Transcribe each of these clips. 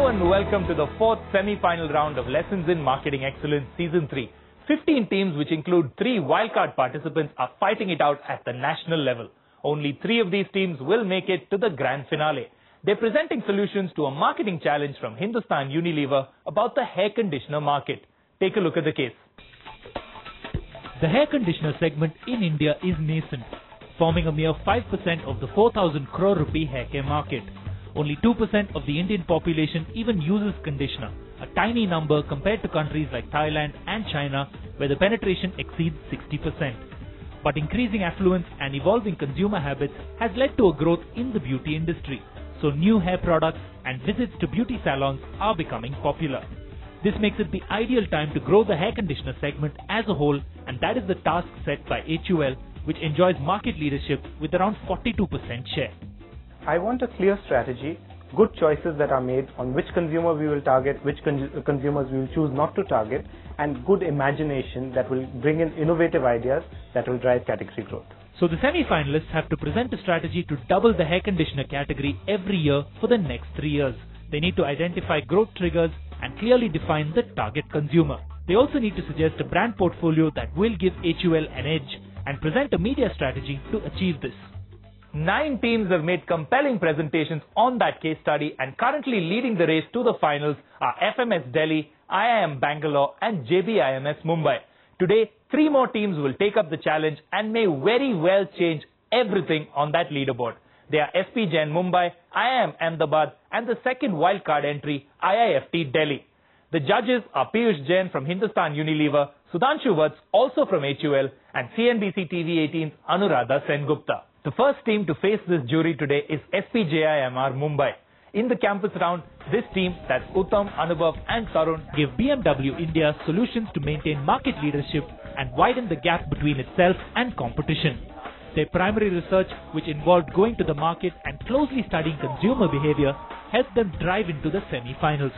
and welcome to the fourth semi-final round of Lessons in Marketing Excellence Season 3. 15 teams, which include 3 wildcard participants, are fighting it out at the national level. Only 3 of these teams will make it to the grand finale. They're presenting solutions to a marketing challenge from Hindustan Unilever about the hair conditioner market. Take a look at the case. The hair conditioner segment in India is nascent, forming a mere 5% of the 4,000 crore rupee hair care market. Only 2% of the Indian population even uses conditioner, a tiny number compared to countries like Thailand and China, where the penetration exceeds 60%. But increasing affluence and evolving consumer habits has led to a growth in the beauty industry, so new hair products and visits to beauty salons are becoming popular. This makes it the ideal time to grow the hair conditioner segment as a whole, and that is the task set by HUL, which enjoys market leadership with around 42% share. I want a clear strategy, good choices that are made on which consumer we will target, which consumers we will choose not to target, and good imagination that will bring in innovative ideas that will drive category growth. So the semi-finalists have to present a strategy to double the hair conditioner category every year for the next 3 years. They need to identify growth triggers and clearly define the target consumer. They also need to suggest a brand portfolio that will give HUL an edge and present a media strategy to achieve this. 9 teams have made compelling presentations on that case study, and currently leading the race to the finals are FMS Delhi, IIM Bangalore and JBIMS Mumbai. Today, 3 more teams will take up the challenge and may very well change everything on that leaderboard. They are SPJIMR Mumbai, IIM Ahmedabad and the second wildcard entry, IIFT Delhi. The judges are Piyush Jain from Hindustan Unilever, Sudhanshu Vats also from HUL, and CNBC TV 18's Anuradha Sengupta. The first team to face this jury today is SPJIMR Mumbai. In the campus round, this team, that's Uttam, Anubhav and Tarun, give BMW India solutions to maintain market leadership and widen the gap between itself and competition. Their primary research, which involved going to the market and closely studying consumer behavior, helped them drive into the semi-finals.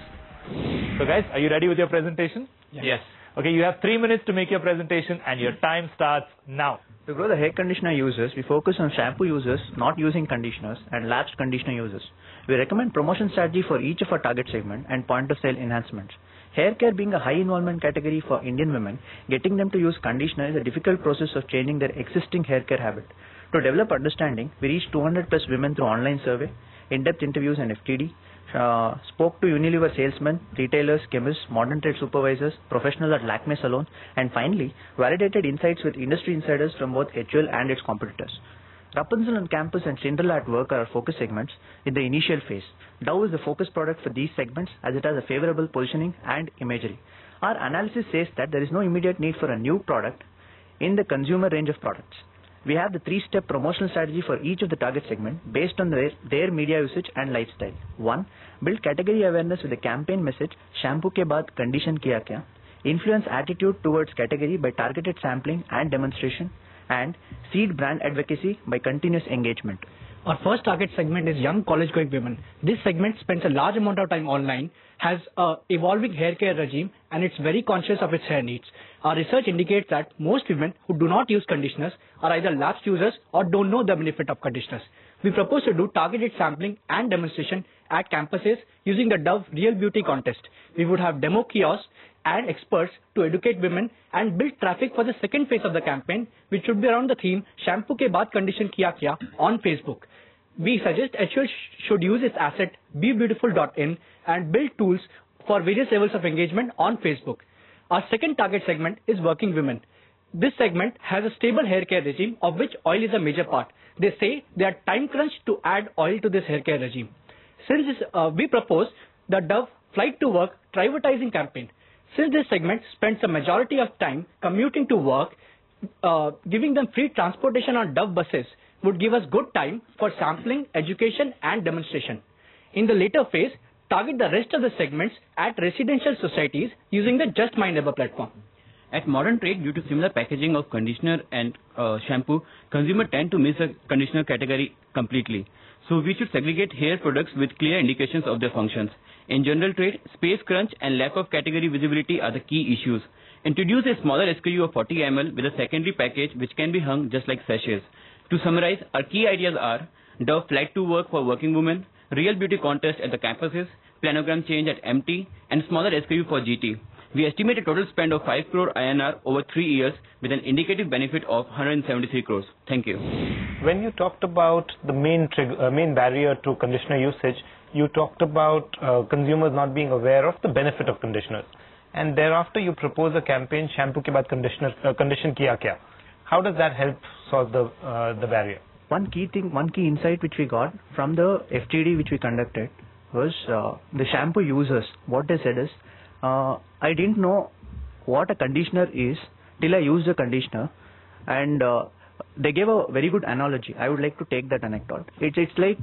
So guys, are you ready with your presentation? Yes. Okay, you have 3 minutes to make your presentation and your time starts now. To grow the hair conditioner users, we focus on shampoo users not using conditioners and lapsed conditioner users. We recommend promotion strategy for each of our target segment and point of sale enhancements. Hair care being a high involvement category for Indian women, getting them to use conditioner is a difficult process of changing their existing hair care habit. To develop understanding, we reached 200 plus women through online survey, in-depth interviews and FTD, spoke to Unilever salesmen, retailers, chemists, modern trade supervisors, professionals at L.I.M.E salon, and finally validated insights with industry insiders from both HUL and its competitors. Rapunzel on campus and Cinderella at work are our focus segments in the initial phase. Dove is the focus product for these segments as it has a favorable positioning and imagery. Our analysis says that there is no immediate need for a new product in the consumer range of products. We have the 3-step promotional strategy for each of the target segment based on their media usage and lifestyle. 1. Build category awareness with a campaign message, shampoo ke baad condition kiya kya. Influence attitude towards category by targeted sampling and demonstration. And seed brand advocacy by continuous engagement. Our first target segment is young college-going women. This segment spends a large amount of time online, has a evolving hair care regime, and it's very conscious of its hair needs. Our research indicates that most women who do not use conditioners are either lapsed users or don't know the benefit of conditioners. We propose to do targeted sampling and demonstration at campuses using the Dove Real Beauty contest. We would have demo kiosks and experts to educate women and build traffic for the second phase of the campaign, which should be around the theme Shampoo ke baad condition kiya kya on Facebook. We suggest HUL should use its asset bebeautiful.in and build tools for various levels of engagement on Facebook. Our second target segment is working women. This segment has a stable hair care regime of which oil is a major part. They say they are time crunched to add oil to this hair care regime. Since this, we propose the Dove Flight to Work Trivertising campaign. Since this segment spends a majority of time commuting to work, giving them free transportation on Dove buses would give us good time for sampling, education and demonstration. In the later phase, target the rest of the segments at residential societies using the Just My Neighbor platform. At modern trade, due to similar packaging of conditioner and shampoo, consumers tend to miss the conditioner category completely. So we should segregate hair products with clear indications of their functions. In general trade, space crunch and lack of category visibility are the key issues. Introduce a smaller SKU of 40 ml with a secondary package which can be hung just like sachets. To summarize, our key ideas are Dove Flight to Work for working women, real beauty contest at the campuses, planogram change at MT, and smaller SKU for GT. We estimate a total spend of 5 crore INR over 3 years with an indicative benefit of 173 crores. Thank you. When you talked about the main barrier to conditioner usage, you talked about consumers not being aware of the benefit of conditioners. And thereafter you propose a campaign, shampoo ke baad condition kiya kya. How does that help solve the barrier? One key insight which we got from the FGD which we conducted was the shampoo users. What they said is, I didn't know what a conditioner is till I used a conditioner, and they gave a very good analogy. I would like to take that anecdote. It's like,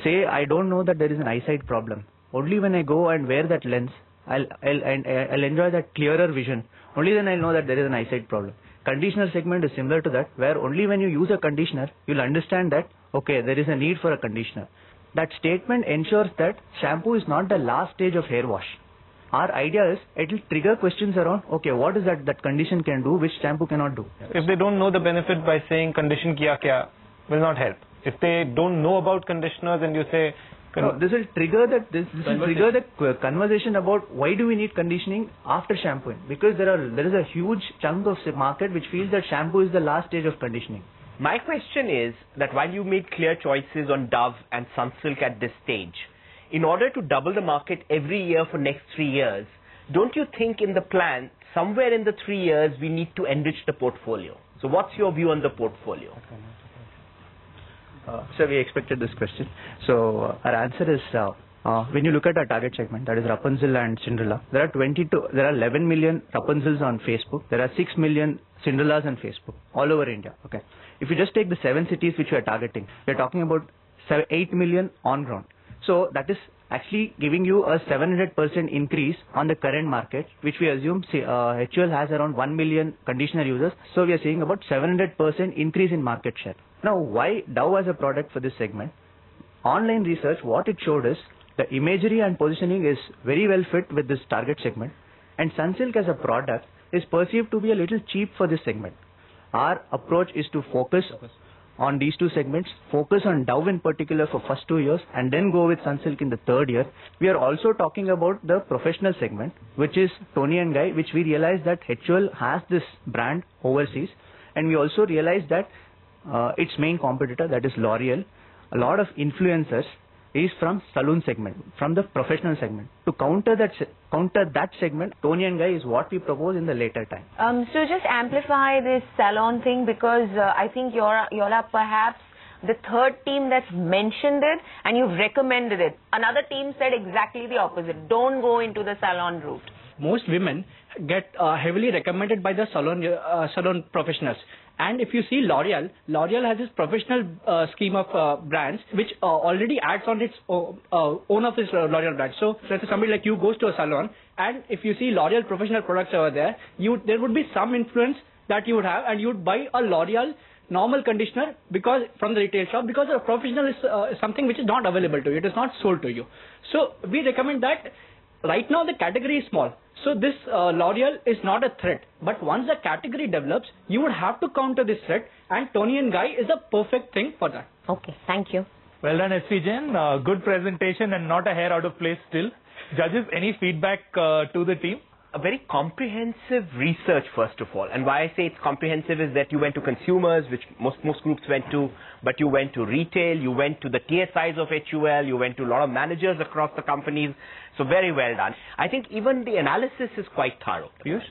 say I don't know that there is an eyesight problem. Only when I go and wear that lens, I'll enjoy that clearer vision. Only then I'll know that there is an eyesight problem. Conditioner segment is similar to that, where only when you use a conditioner, you'll understand that, okay, there is a need for a conditioner. That statement ensures that shampoo is not the last stage of hair wash. Our idea is it will trigger questions around, okay, what is that condition can do which shampoo cannot do. If they don't know the benefit by saying condition kiya kya, will not help. If they don't know about conditioners and you say, this will trigger the conversation about why do we need conditioning after shampooing, because there is a huge chunk of the market which feels that shampoo is the last stage of conditioning. My question is that while you made clear choices on Dove and Sunsilk at this stage, in order to double the market every year for next 3 years, don't you think in the plan, somewhere in the 3 years, we need to enrich the portfolio? So what's your view on the portfolio? So we expected this question. So our answer is, when you look at our target segment, that is Rapunzel and Cinderella, there are 11 million Rapunzels on Facebook. There are 6 million Cinderellas on Facebook all over India. Okay. If you just take the 7 cities which we are targeting, we are talking about 8 million on ground. So that is actually giving you a 700% increase on the current market, which we assume HUL has around 1 million conditioner users. So we are seeing about 700% increase in market share. Now, why Dove as a product for this segment? Online research, what it showed is the imagery and positioning is very well fit with this target segment, and Sunsilk as a product is perceived to be a little cheap for this segment. Our approach is to focus on these two segments, focus on Dove in particular for first 2 years, and then go with Sunsilk in the 3rd year. We are also talking about the professional segment, which is Toni & Guy, which we realize that HUL has this brand overseas, and we also realize that its main competitor, that is L'Oreal, a lot of influencers is from salon segment, from the professional segment. To counter that segment, Toni & Guy is what we propose in the later time. So just amplify this salon thing, because I think you're perhaps the 3rd team that's mentioned it and you've recommended it. Another team said exactly the opposite. Don't go into the salon route. Most women get heavily recommended by the salon professionals. And if you see L'Oreal has this professional scheme of brands which already adds on its own of its L'Oreal brand. So let's say somebody like you goes to a salon, and if you see L'Oreal professional products over there, there would be some influence that you would have, and you would buy a L'Oreal normal conditioner because from the retail shop, because a professional is something which is not available to you. It is not sold to you. So we recommend that. Right now the category is small, so this L'Oreal is not a threat. But once the category develops, you would have to counter this threat, and Toni & Guy is a perfect thing for that. Okay, thank you. Well done, SPJIMR. Good presentation and not a hair out of place still. Judges, any feedback to the team? A very comprehensive research, first of all. And why I say it's comprehensive is that you went to consumers, which most groups went to, but you went to retail, you went to the TSIs of HUL, you went to a lot of managers across the companies. So very well done. I think even the analysis is quite thorough. Piyush?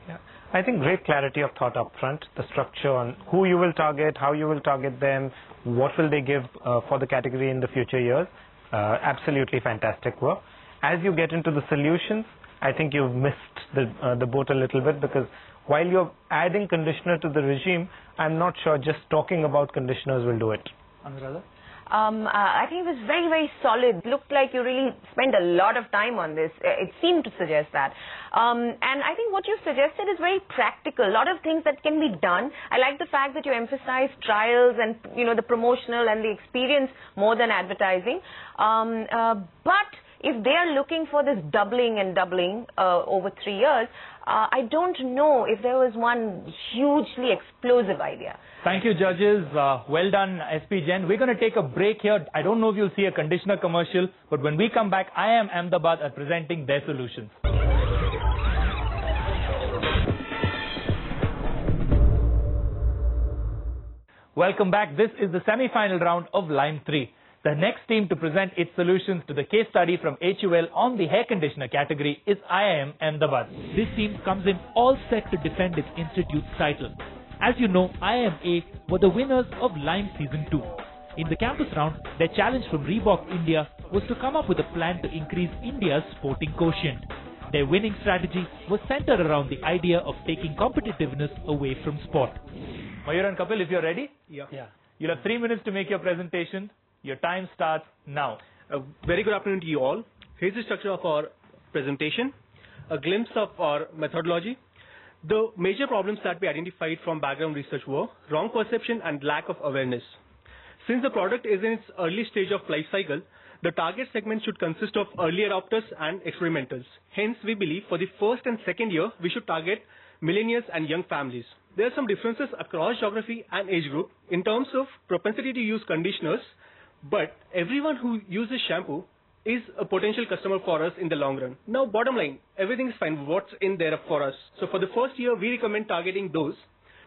Yeah. I think great clarity of thought up front, the structure on who you will target, how you will target them, what will they give for the category in the future years. Absolutely fantastic work. As you get into the solutions, I think you've missed the boat a little bit, because while you're adding conditioner to the regime, I'm not sure just talking about conditioners will do it. Anuradha? I think it was very, very solid. Looked like you really spent a lot of time on this. It seemed to suggest that. And I think what you suggested is very practical. A lot of things that can be done. I like the fact that you emphasize trials and, the promotional and the experience more than advertising. But if they are looking for this doubling over 3 years, I don't know if there was one hugely explosive idea. Thank you, judges. Well done, SPJIMR. We're going to take a break here. I don't know if you'll see a conditioner commercial, but when we come back, IIM Ahmedabad are presenting their solutions. Welcome back. This is the semi-final round of L.I.M.E 3. The next team to present its solutions to the case study from HUL on the hair conditioner category is IIM Ahmedabad. This team comes in all set to defend its institute's title. As you know, IIMA were the winners of L.I.M.E Season 2. In the campus round, their challenge from Reebok India was to come up with a plan to increase India's sporting quotient. Their winning strategy was centered around the idea of taking competitiveness away from sport. Mayur and Kapil, if you're ready, Yeah. you'll have 3 minutes to make your presentation. Your time starts now. A very good afternoon to you all. Here's the structure of our presentation, a glimpse of our methodology. The major problems that we identified from background research were wrong perception and lack of awareness. Since the product is in its early stage of life cycle, the target segment should consist of early adopters and experimentals. Hence, we believe for the first and second year, we should target millennials and young families. There are some differences across geography and age group in terms of propensity to use conditioners, but everyone who uses shampoo is a potential customer for us in the long run. Now, bottom line, everything is fine. What's in there for us? So for the first year, we recommend targeting those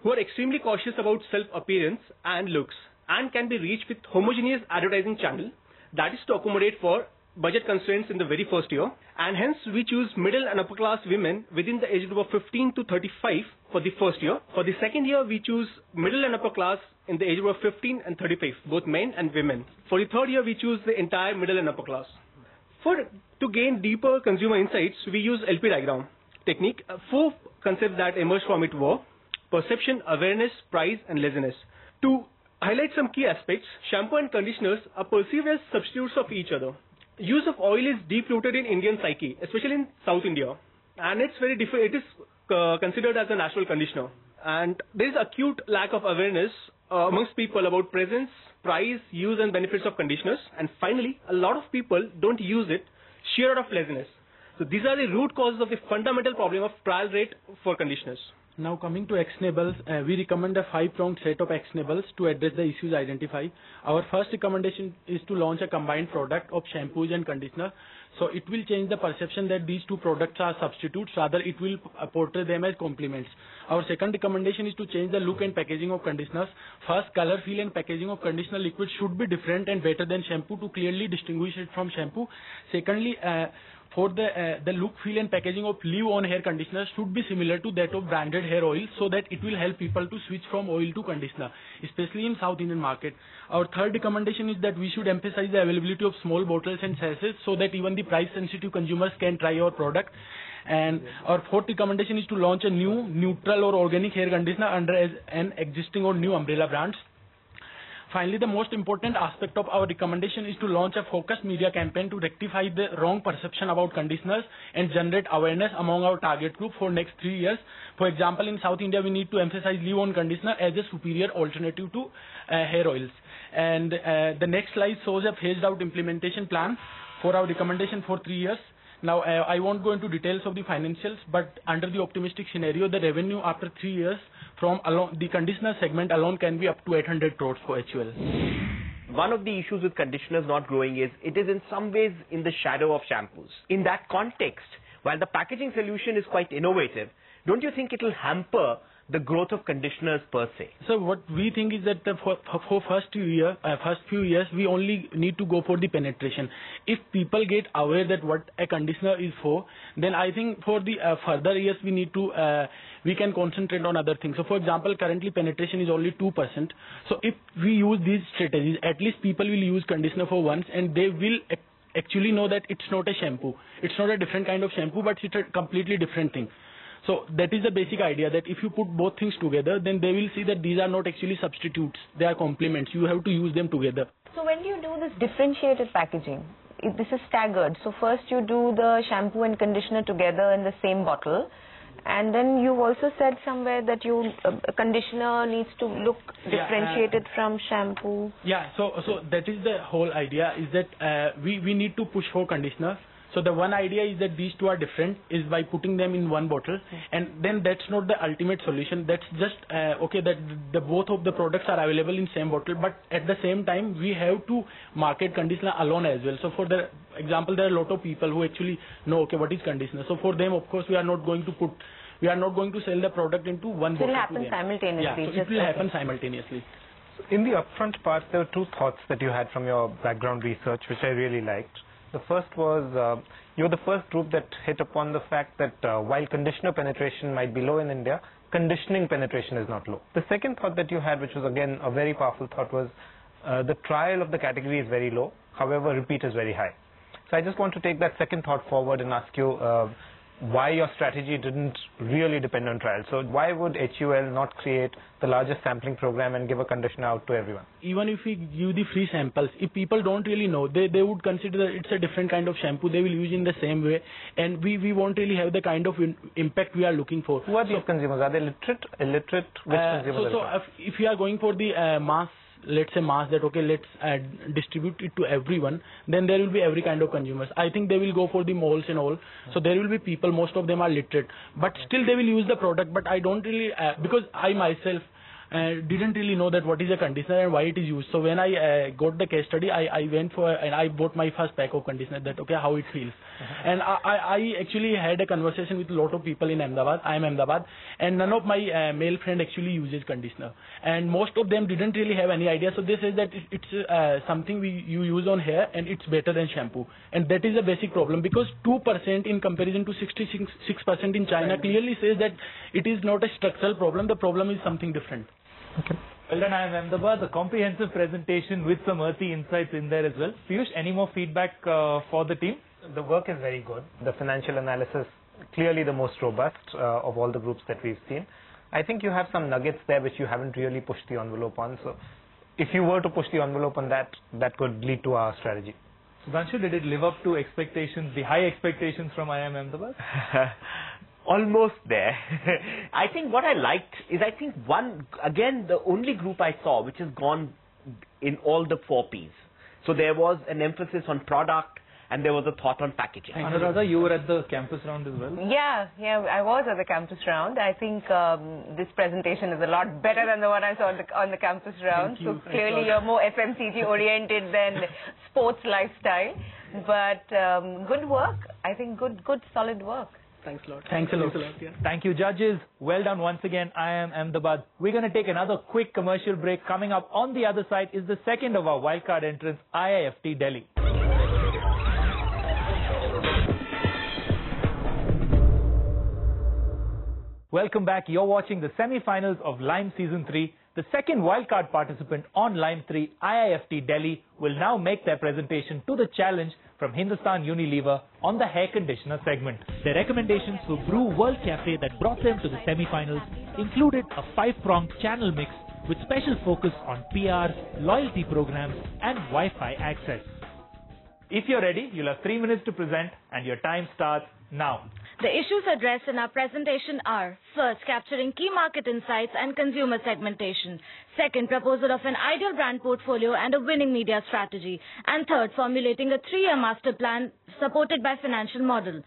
who are extremely cautious about self-appearance and looks and can be reached with homogeneous advertising channel that is to accommodate for budget constraints in the very first year, and hence we choose middle and upper class women within the age group of 15 to 35 for the first year. For the second year, we choose middle and upper class in the age group of 15 and 35, both men and women. For the third year, we choose the entire middle and upper class. To gain deeper consumer insights, we use LP diagram technique. 4 concepts that emerged from it were perception, awareness, price, and laziness. To highlight some key aspects, shampoo and conditioners are perceived as substitutes of each other. Use of oil is deep-rooted in Indian psyche, especially in South India, and it's very it is considered as a natural conditioner. And there is acute lack of awareness amongst people about presence, price, use, and benefits of conditioners. And finally, a lot of people don't use it sheer out of laziness. So these are the root causes of the fundamental problem of trial rate for conditioners. Now coming to actionables, we recommend a 5-pronged set of actionables to address the issues identified. Our first recommendation is to launch a combined product of shampoos and conditioner. So it will change the perception that these two products are substitutes, rather it will portray them as complements. Our second recommendation is to change the look and packaging of conditioners. First, color, feel and packaging of conditioner liquid should be different and better than shampoo to clearly distinguish it from shampoo. Secondly, for the look, feel and packaging of leave-on hair conditioner should be similar to that of branded hair oil, so that it will help people to switch from oil to conditioner, especially in South Indian market. Our third recommendation is that we should emphasize the availability of small bottles and sachets so that even the price-sensitive consumers can try our product. And our fourth recommendation is to launch a new neutral or organic hair conditioner under an existing or new umbrella brands. Finally, the most important aspect of our recommendation is to launch a focused media campaign to rectify the wrong perception about conditioners and generate awareness among our target group for next 3 years. For example, in South India, we need to emphasize leave-on conditioner as a superior alternative to hair oils. And the next slide shows a phased-out implementation plan for our recommendation for 3 years. Now, I won't go into details of the financials, but under the optimistic scenario, the revenue after 3 years from the conditioner segment alone can be up to 800 crores for HUL. One of the issues with conditioners not growing is it is in some ways in the shadow of shampoos. In that context, while the packaging solution is quite innovative, don't you think it will hamper the growth of conditioners per se? So what we think is that for first few years, we only need to go for the penetration. If people get aware that what a conditioner is for, then I think for the further years we need to we can concentrate on other things. So for example, currently penetration is only 2%. So if we use these strategies, at least people will use conditioner for once, and they will actually know that it's not a shampoo. It's not a different kind of shampoo, but it's a completely different thing. So that is the basic idea, that if you put both things together, then they will see that these are not actually substitutes. They are complements. You have to use them together. So when do you do this differentiated packaging? This is staggered. So first you do the shampoo and conditioner together in the same bottle. And then you've also said somewhere that a conditioner needs to look differentiated from shampoo. Yeah, so that is the whole idea, is that we need to push for conditioner. So the one idea is that these two are different is by putting them in one bottle, and then that's not the ultimate solution. That's just okay that the both of the products are available in same bottle, but at the same time we have to market conditioner alone as well. So for the example, there are a lot of people who actually know okay what is conditioner. So for them, of course, we are not going to sell the product into one bottle. It will happen simultaneously. Yeah, so it will happen simultaneously. In the upfront part, there were two thoughts that you had from your background research, which I really liked. The first was you were the first group that hit upon the fact that while conditioner penetration might be low in India, conditioning penetration is not low. The second thought that you had, which was again a very powerful thought, was the trial of the category is very low, however repeat is very high. So I just want to take that second thought forward and ask you why your strategy didn't really depend on trial. So why would HUL not create the largest sampling program and give a conditioner out to everyone? Even if we give the free samples, if people don't really know, they would consider that it's a different kind of shampoo. They will use in the same way, and we won't really have the kind of impact we are looking for. Who are these consumers? Are they literate, illiterate? Which consumers? So if you are going for the mass, let's say mass, that okay, let's distribute it to everyone, then there will be every kind of consumers. I think they will go for the malls and all. So there will be people, most of them are literate, but still they will use the product. But I don't really, because I myself didn't really know that what is a conditioner and why it is used. So when I got the case study, I went for and I bought my first pack of conditioner, that okay, how it feels. And I actually had a conversation with a lot of people in Ahmedabad, IIM Ahmedabad, and none of my male friend actually uses conditioner, and most of them didn't really have any idea. So they say that it's something you use on hair and it's better than shampoo, and that is a basic problem, because 2% in comparison to 66% in China clearly says that it is not a structural problem. The problem is something different. Okay. Well done, IIM Ahmedabad. The comprehensive presentation with some earthy insights in there as well. Piyush, any more feedback for the team? The work is very good. The financial analysis, clearly the most robust of all the groups that we've seen. I think you have some nuggets there which you haven't really pushed the envelope on. So if you were to push the envelope on that, that could lead to our strategy. Sudhanshu, did it live up to expectations, the high expectations from IIM Ahmedabad? Almost there. I think what I liked is, I think the only group I saw which has gone in all the 4 Ps. So there was an emphasis on product and there was a thought on packaging. Anuradha, you were at the campus round as well? Yeah, I was at the campus round. I think this presentation is a lot better than the one I saw on the campus round. So clearly you're more FMCG oriented than sports lifestyle. But good work. I think good solid work. Thanks a lot. Thanks a lot. Yeah. Thank you, judges. Well done once again, IIM Ahmedabad. We're going to take another quick commercial break. Coming up on the other side is the second of our wildcard entrants, IIFT Delhi. Welcome back. You're watching the semi-finals of L.I.M.E Season 3. The second wildcard participant on L.I.M E 3, IIFT Delhi, will now make their presentation to the challenge from Hindustan Unilever on the hair conditioner segment. Their recommendations for Brew World Cafe that brought them to the semi-finals included a 5-pronged channel mix with special focus on PR, loyalty programs and Wi-Fi access. If you're ready, you'll have 3 minutes to present and your time starts now. The issues addressed in our presentation are: first, capturing key market insights and consumer segmentation; second, proposal of an ideal brand portfolio and a winning media strategy; and third, formulating a 3-year master plan supported by financial model.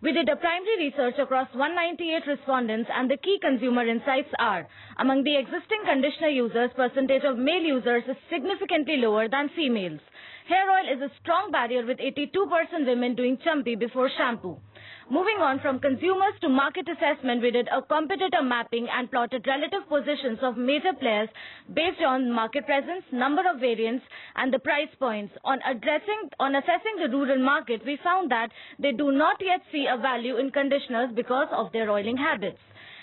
We did a primary research across 198 respondents, and the key consumer insights are: among the existing conditioner users, percentage of male users is significantly lower than females. Hair oil is a strong barrier, with 82% women doing champi before shampoo. Moving on from consumers to market assessment, we did a competitor mapping and plotted relative positions of major players based on market presence, number of variants, and the price points. On assessing the rural market, we found that they do not yet see a value in conditioners because of their oiling habits.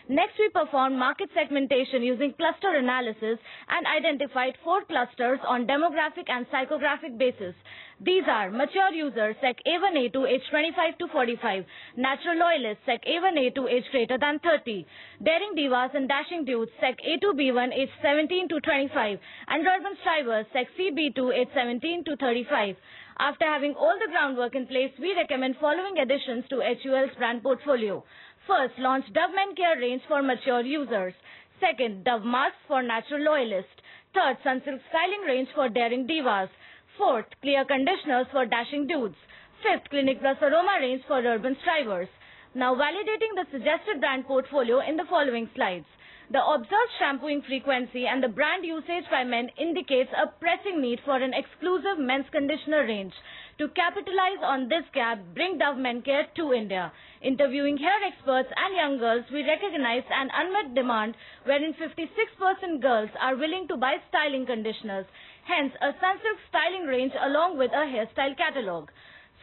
Next, we performed market segmentation using cluster analysis and identified 4 clusters on demographic and psychographic basis. These are mature users, Sec A1A2, age 25 to 45, natural loyalists, Sec A1A2, age greater than 30, daring divas and dashing dudes, Sec A2B1, age 17 to 25, and urban strivers, Sec CB2, age 17 to 35. After having all the groundwork in place, we recommend following additions to HUL's brand portfolio. First, launch Dove Men Care range for mature users. Second, Dove Mask for natural loyalists. Third, Sunsilk styling range for daring divas. Fourth, clear conditioners for dashing dudes. fifth Clinic Plus Aroma range for urban strivers. Now validating the suggested brand portfolio in the following slides. The observed shampooing frequency and the brand usage by men indicates a pressing need for an exclusive men's conditioner range. To capitalize on this gap, bring Dove Men Care to India. Interviewing hair experts and young girls, we recognized an unmet demand wherein 56% girls are willing to buy styling conditioners. Hence, a Sunsilk styling range along with a hairstyle catalog.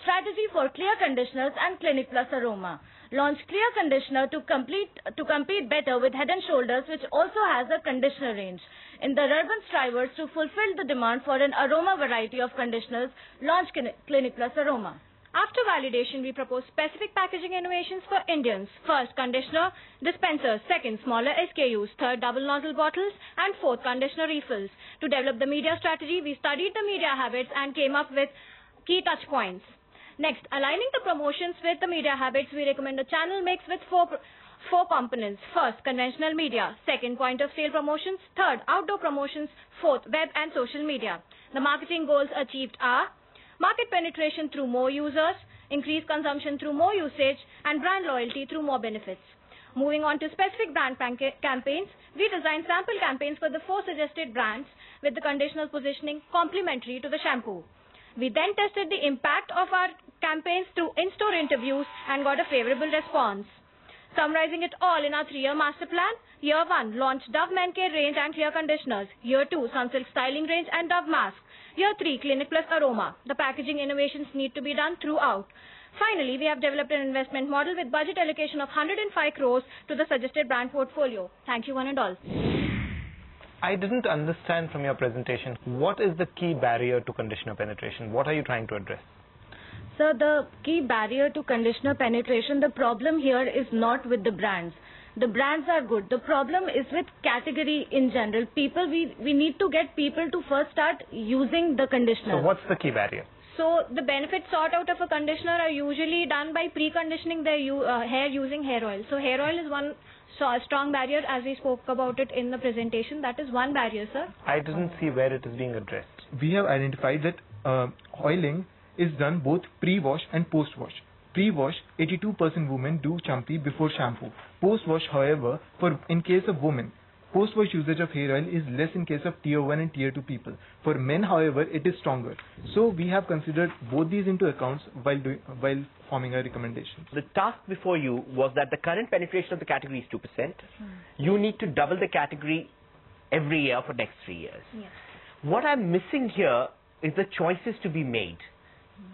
Strategy for clear conditioners and Clinic Plus Aroma. Launch clear conditioner to compete better with Head & Shoulders, which also has a conditioner range. In the urban strivers, to fulfill the demand for an aroma variety of conditioners, launch Clinic Plus Aroma. After validation, we propose specific packaging innovations for Indians. First, conditioner dispensers. Second, smaller SKUs. Third, double nozzle bottles. And fourth, conditioner refills. To develop the media strategy, we studied the media habits and came up with key touch points. Next, aligning the promotions with the media habits, we recommend a channel mix with four components. First, conventional media. Second, point of sale promotions. Third, outdoor promotions. Fourth, web and social media. The marketing goals achieved are market penetration through more users, increased consumption through more usage, and brand loyalty through more benefits. Moving on to specific brand campaigns, we designed sample campaigns for the 4 suggested brands with the conditioner positioning complementary to the shampoo. We then tested the impact of our campaigns through in-store interviews and got a favorable response. Summarizing it all in our 3-year master plan, Year 1, launch Dove Men Care range and clear conditioners. Year 2, Sunsilk styling range and Dove mask. Year 3, Clinic Plus Aroma. The packaging innovations need to be done throughout. Finally, we have developed an investment model with budget allocation of 105 crores to the suggested brand portfolio. Thank you one and all. I didn't understand from your presentation, what is the key barrier to conditioner penetration? What are you trying to address? So the key barrier to conditioner penetration, the problem here is not with the brands. The brands are good. The problem is with category in general. People, we need to get people to first start using the conditioner. So what's the key barrier? So the benefits sought out of a conditioner are usually done by preconditioning their hair using hair oil. So hair oil is one strong barrier, as we spoke about it in the presentation. That is one barrier, sir. I didn't see where it is being addressed. We have identified that oiling is done both pre-wash and post-wash. Pre-wash, 82% women do champi before shampoo. Post-wash, however, in case of women, post-wash usage of hair oil is less in case of tier 1 and tier 2 people. For men, however, it is stronger. So we have considered both these into accounts while forming a recommendation. The task before you was that the current penetration of the category is 2%. You need to double the category every year for next 3 years. Yes. What I'm missing here is the choices to be made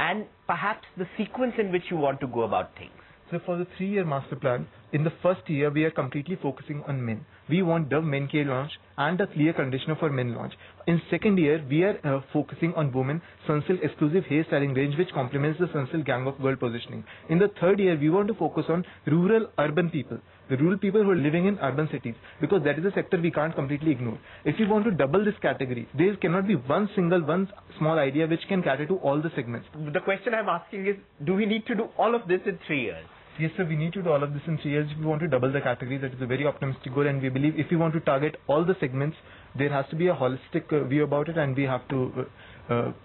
and perhaps the sequence in which you want to go about things. So for the 3-year master plan, in the first year, we are completely focusing on men. We want Dove Men Care launch and a clear conditioner for men launch. In second year, we are focusing on women, Sunsilk exclusive hair styling range, which complements the Sunsilk Gang of Girl positioning. In the third year, we want to focus on rural urban people, the rural people who are living in urban cities, because that is a sector we can't completely ignore. If we want to double this category, there cannot be one small idea which can cater to all the segments. The question I'm asking is, do we need to do all of this in 3 years? Yes, sir, we need to do all of this in 3 years if we want to double the category. That is a very optimistic goal, and we believe if we want to target all the segments, there has to be a holistic view about it, and we have to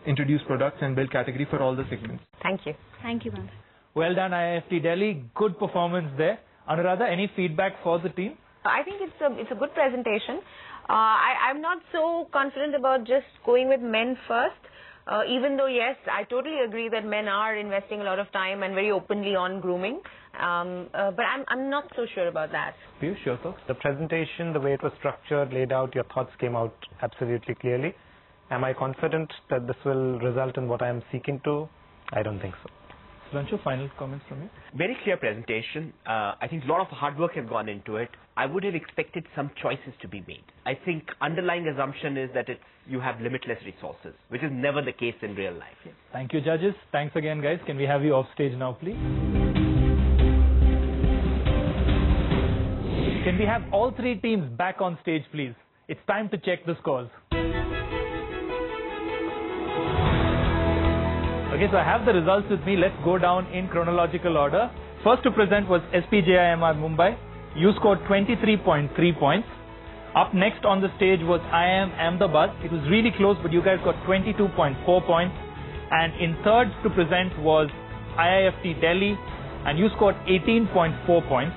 introduce products and build category for all the segments. Thank you. Thank you, ma'am. Well done, IIFT Delhi. Good performance there. Anuradha, any feedback for the team? I think it's a good presentation. I'm not so confident about just going with men first. Even though, yes, I totally agree that men are investing a lot of time and very openly on grooming. But I'm not so sure about that. Piyush, your thoughts? The presentation, the way it was structured, laid out, your thoughts came out absolutely clearly. Am I confident that this will result in what I am seeking to? I don't think so. Sudhanshu, final comments from you? Very clear presentation. I think a lot of hard work has gone into it. I would have expected some choices to be made. I think underlying assumption is that you have limitless resources, which is never the case in real life. Yes. Thank you, judges. Thanks again, guys. Can we have you off stage now, please? Can we have all 3 teams back on stage, please? It's time to check the scores. Okay, so I have the results with me. Let's go down in chronological order. First to present was SPJIMR Mumbai. You scored 23.3 points. Up next on the stage was IIM Ahmedabad. It was really close, but you guys got 22.4 points. And in third to present was IIFT Delhi, and you scored 18.4 points.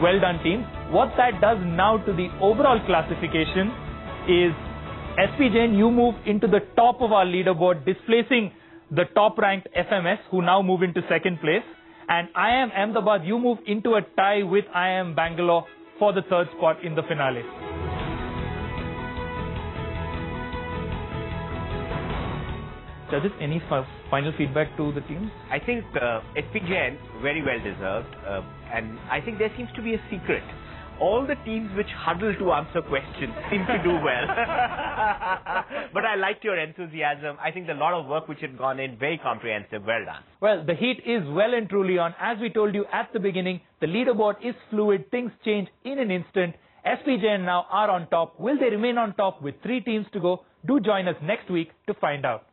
Well done, team. What that does now to the overall classification is SPJIMR, you move into the top of our leaderboard, displacing the top-ranked FMS, who now move into second place. And IIM Ahmedabad, you move into a tie with IIM Bangalore for the third spot in the finale. Judges, any final feedback to the teams? I think SPJIMR very well deserved, and I think there seems to be a secret. All the teams which huddle to answer questions seem to do well. But I liked your enthusiasm. I think a lot of work which had gone in, very comprehensive. Well done. Well, the heat is well and truly on. As we told you at the beginning, the leaderboard is fluid. Things change in an instant. SPJIMR now are on top. Will they remain on top with 3 teams to go? Do join us next week to find out.